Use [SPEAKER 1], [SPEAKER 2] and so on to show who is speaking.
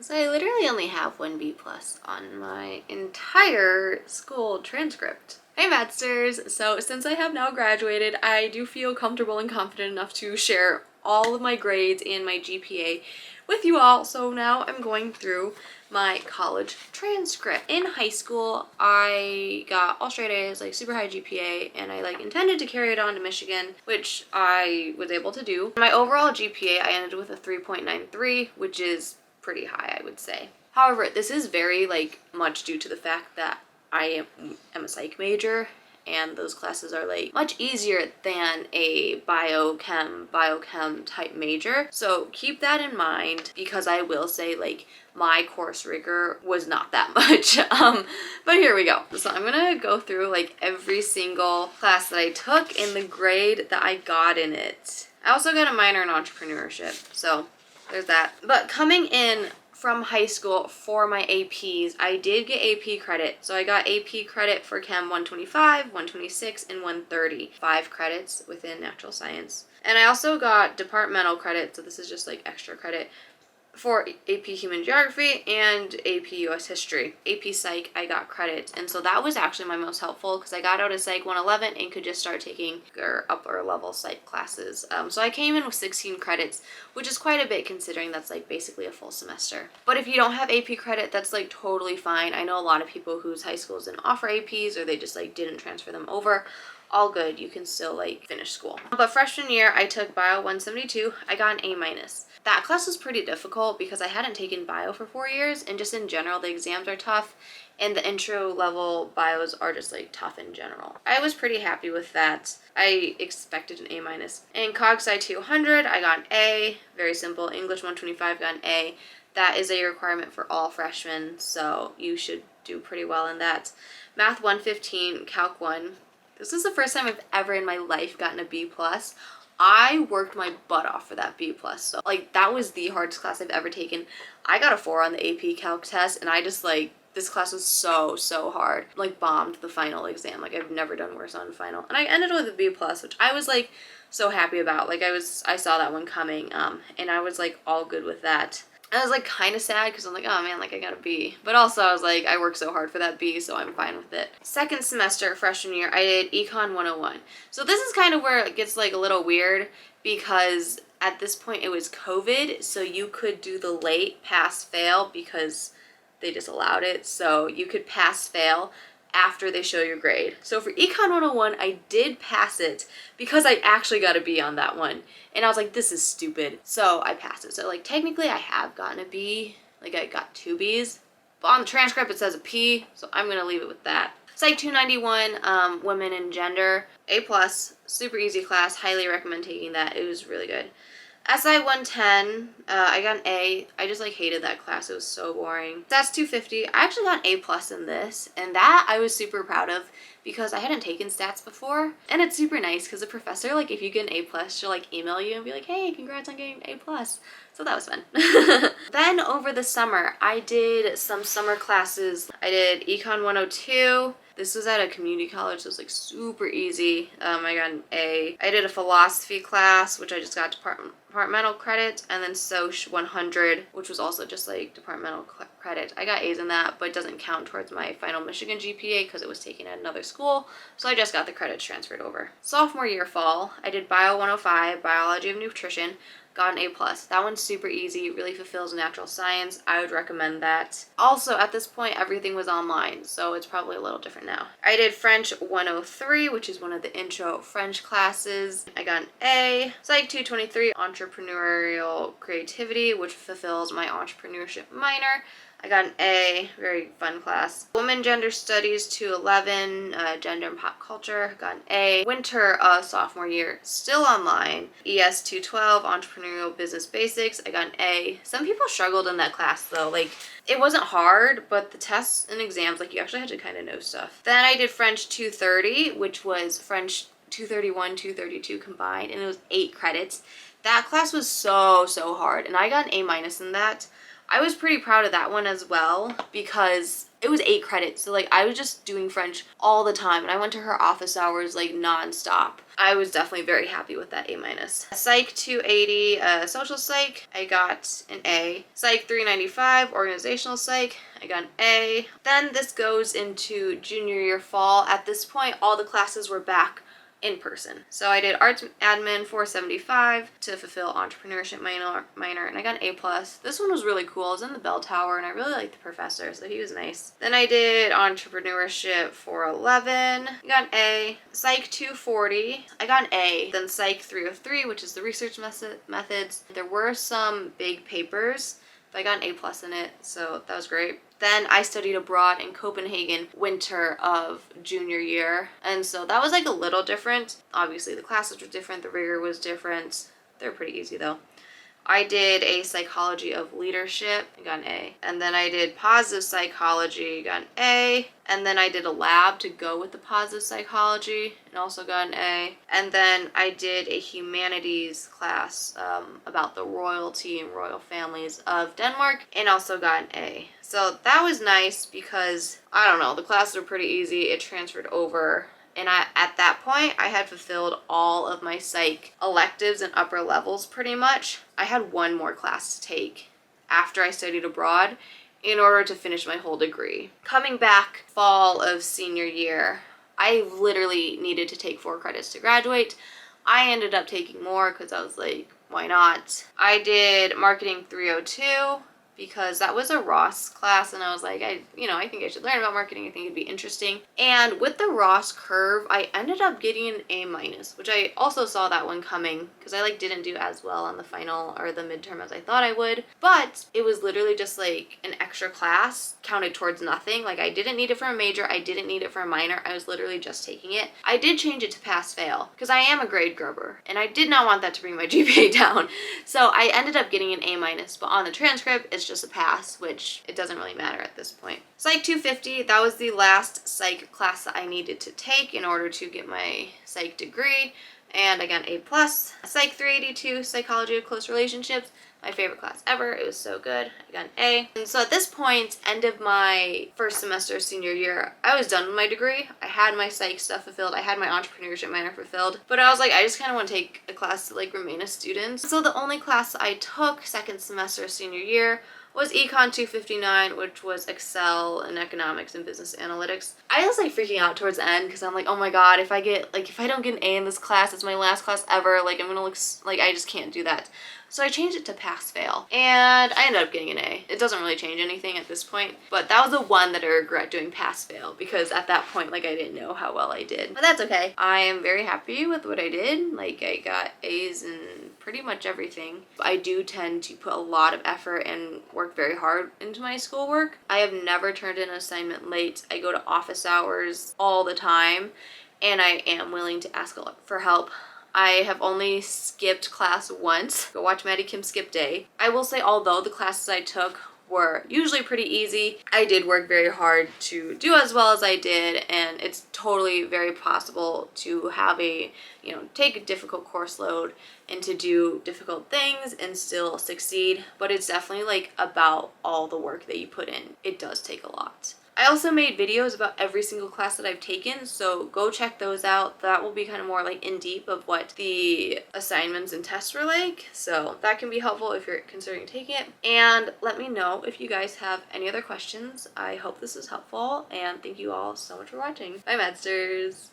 [SPEAKER 1] So I literally only have one B+ on my entire school transcript. Hey Maddsters! So since I have now graduated, I do feel comfortable and confident enough to share all of my grades and my GPA with you all. So now I'm going through my college transcript. In high school, I got all straight A's, like super high GPA, and I intended to carry it on to Michigan, which I was able to do. My overall GPA, I ended with a 3.93, which is pretty high, I would say. However, this is very much due to the fact that I am a psych major, and those classes are much easier than a biochem type major. So keep that in mind, because I will say my course rigor was not that much. But here we go. So I'm gonna go through every single class that I took and the grade that I got in it. I also got a minor in entrepreneurship, so there's that. But coming in from high school for my APs, I did get AP credit. So I got AP credit for Chem 125, 126, and 130. 5 credits within natural science. And I also got departmental credit, so this is just extra credit, for AP Human Geography and AP US History. AP Psych, I got credit, and so that was actually my most helpful because I got out of Psych 111 and could just start taking upper level Psych classes. So I came in with 16 credits, which is quite a bit considering that's basically a full semester. But if you don't have AP credit, that's totally fine. I know a lot of people whose high schools didn't offer APs, or they just didn't transfer them over. All good, you can still finish school. But freshman year, I took Bio 172. I got an A-. That class was pretty difficult because I hadn't taken bio for 4 years, and just in general, the exams are tough, and the intro level bios are just tough in general. I was pretty happy with that. I expected an A-. In Cog Sci 200, I got an A. Very simple. English 125, got an A. That is a requirement for all freshmen, so you should do pretty well in that. Math 115, Calc 1. This is the first time I've ever in my life gotten a B+. I worked my butt off for that B+. So that was the hardest class I've ever taken. I got a 4 on the AP Calc test, and I just this class was so hard. Bombed the final exam. I've never done worse on final. And I ended with a B+, which I was so happy about. I saw that one coming, and I was all good with that. I was kind of sad because I'm oh man, I got a B. But also I was I worked so hard for that B, so I'm fine with it. Second semester, freshman year, I did Econ 101. So this is kind of where it gets a little weird, because at this point it was COVID, so you could do the late pass fail because they just allowed it. So you could pass fail after they show your grade. So for Econ 101, I did pass it because I actually got a B on that one. And I was this is stupid. So I passed it. So technically I have gotten a B. I got 2 Bs. But on the transcript it says a P, so I'm gonna leave it with that. Psych 291, Women and Gender, A+, super easy class, highly recommend taking that. It was really good. SI 110, I got an A. I just hated that class. It was so boring. Stats 250, I actually got an A+ in this, and that I was super proud of because I hadn't taken stats before. And it's super nice because the professor, if you get an A+, she'll email you and be hey, congrats on getting an A+. So that was fun. Then over the summer, I did some summer classes. I did Econ 102. This was at a community college, so it was super easy. I got an A. I did a philosophy class, which I just got departmental credit, and then Soc 100, which was also just departmental credit. I got A's in that, but it doesn't count towards my final Michigan GPA because it was taken at another school, so I just got the credits transferred over. Sophomore year fall, I did Bio 105, Biology of Nutrition, got an A+. That one's super easy, really fulfills natural science. I would recommend that. Also, at this point, everything was online, so it's probably a little different now. I did French 103, which is one of the intro French classes. I got an A. Psych 223, Entrepreneurial Creativity, which fulfills my entrepreneurship minor. I got an A, very fun class. Women Gender Studies 211, Gender and Pop Culture, got an A. Winter sophomore year, still online. ES 212, Entrepreneurial Business Basics, I got an A. Some people struggled in that class though. It wasn't hard, but the tests and exams, you actually had to kind of know stuff. Then I did French 230, which was French 231, 232 combined, and it was 8 credits. That class was so hard, and I got an A- in that. I was pretty proud of that one as well because it was 8 credits. So like I was just doing French all the time and I went to her office hours like nonstop. I was definitely very happy with that A-. Psych 280, social psych, I got an A. Psych 395, organizational psych, I got an A. Then this goes into junior year fall. At this point, all the classes were back in person. So I did arts admin 475 to fulfill entrepreneurship minor and I got an A+. This one was really cool. I was in the bell tower and I really liked the professor, so he was nice. Then I did entrepreneurship 411, I got an A. Psych 240, I got an A. Then Psych 303, which is the research methods. There were some big papers, but I got an A+ in it, so that was great. Then I studied abroad in Copenhagen winter of junior year. And so that was like a little different. Obviously the classes were different, the rigor was different. They're pretty easy though. I did a psychology of leadership, I got an A. And then I did positive psychology, got an A. And then I did a lab to go with the positive psychology and also got an A. And then I did a humanities class about the royalty and royal families of Denmark and also got an A. So that was nice because, I don't know, the classes were pretty easy. It transferred over. And at that point, I had fulfilled all of my psych electives and upper levels pretty much. I had one more class to take after I studied abroad in order to finish my whole degree. Coming back fall of senior year, I literally needed to take 4 credits to graduate. I ended up taking more because I was like, why not? I did marketing 302. Because that was a Ross class and I was like, I think I should learn about marketing. I think it'd be interesting. And with the Ross curve, I ended up getting an A-, which I also saw that one coming because I like didn't do as well on the final or the midterm as I thought I would. But it was literally just like an extra class counted towards nothing. Like I didn't need it for a major. I didn't need it for a minor. I was literally just taking it. I did change it to pass-fail because I am a grade grubber and I did not want that to bring my GPA down. So I ended up getting an A-, but on the transcript, it's just a pass, which it doesn't really matter at this point. Psych 250, that was the last psych class that I needed to take in order to get my psych degree, and I got an A+. Psych 382, psychology of close relationships, my favorite class ever. It was so good. I got an A. And so at this point, end of my first semester senior year, I was done with my degree. I had my psych stuff fulfilled. I had my entrepreneurship minor fulfilled. But I was like, I just kind of want to take a class to like remain a student. So the only class I took second semester senior year was Econ 259, which was Excel and economics and business analytics. I was like freaking out towards the end because I'm like, oh my god, if I don't get an A in this class, it's my last class ever, like I'm gonna look like I just can't do that. So I changed it to pass-fail, and I ended up getting an A. It doesn't really change anything at this point, but that was the one that I regret doing pass-fail because at that point, like, I didn't know how well I did. But that's okay. I am very happy with what I did. Like, I got A's in pretty much everything. I do tend to put a lot of effort and work very hard into my schoolwork. I have never turned in an assignment late. I go to office hours all the time, and I am willing to ask for help. I have only skipped class once. Go watch Maddie Kim skip day. I will say, although the classes I took were usually pretty easy, I did work very hard to do as well as I did, and it's totally very possible to have take a difficult course load and to do difficult things and still succeed, but it's definitely like about all the work that you put in. It does take a lot. I also made videos about every single class that I've taken, so go check those out. That will be kind of more like in deep of what the assignments and tests were like, so that can be helpful if you're considering taking it. And let me know if you guys have any other questions. I hope this was helpful, and thank you all so much for watching. Bye, Maddsters!